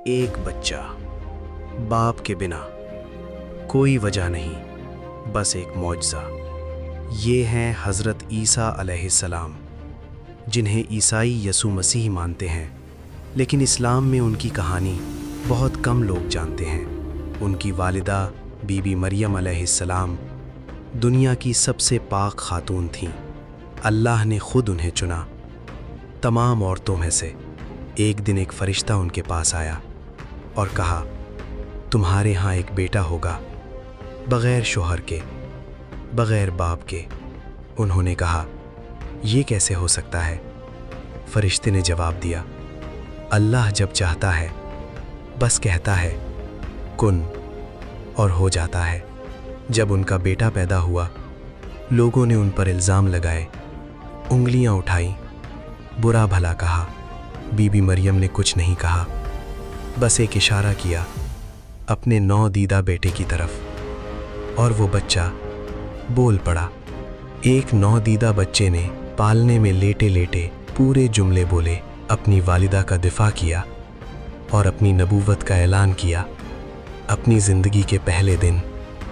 ایک بچہ باپ کے بنا، کوئی وجہ نہیں، بس ایک معجزہ۔ یہ ہیں حضرت عیسیٰ علیہ السلام، جنہیں عیسائی یسوع مسیح مانتے ہیں، لیکن اسلام میں ان کی کہانی بہت کم لوگ جانتے ہیں۔ ان کی والدہ بی بی مریم علیہ السلام دنیا کی سب سے پاک خاتون تھیں۔ اللہ نے خود انہیں چنا۔ تمام عورتوں میں سے ایک دن ایک فرشتہ ان کے پاس آیا اور کہا، تمہارے ہاں ایک بیٹا ہوگا، بغیر شوہر کے، بغیر باپ کے۔ انہوں نے کہا، یہ کیسے ہو سکتا ہے؟ فرشتے نے جواب دیا، اللہ جب چاہتا ہے بس کہتا ہے کن، اور ہو جاتا ہے۔ جب ان کا بیٹا پیدا ہوا، لوگوں نے ان پر الزام لگائے، انگلیاں اٹھائیں، برا بھلا کہا۔ بی بی مریم نے کچھ نہیں کہا، بس ایک اشارہ کیا اپنے نو دیدہ بیٹے کی طرف، اور وہ بچہ بول پڑا۔ ایک نو دیدہ بچے نے پالنے میں لیٹے لیٹے پورے جملے بولے، اپنی والدہ کا دفاع کیا اور اپنی نبوت کا اعلان کیا۔ اپنی زندگی کے پہلے دن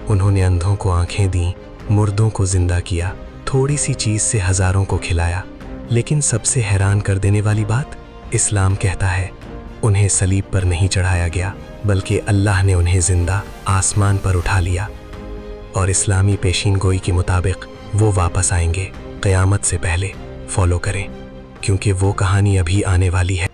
انہوں نے اندھوں کو آنکھیں دیں، مردوں کو زندہ کیا، تھوڑی سی چیز سے ہزاروں کو کھلایا۔ لیکن سب سے حیران کر دینے والی بات، اسلام کہتا ہے انہیں صلیب پر نہیں چڑھایا گیا، بلکہ اللہ نے انہیں زندہ آسمان پر اٹھا لیا، اور اسلامی پیشین گوئی کے مطابق وہ واپس آئیں گے۔ قیامت سے پہلے فالو کریں، کیونکہ وہ کہانی ابھی آنے والی ہے۔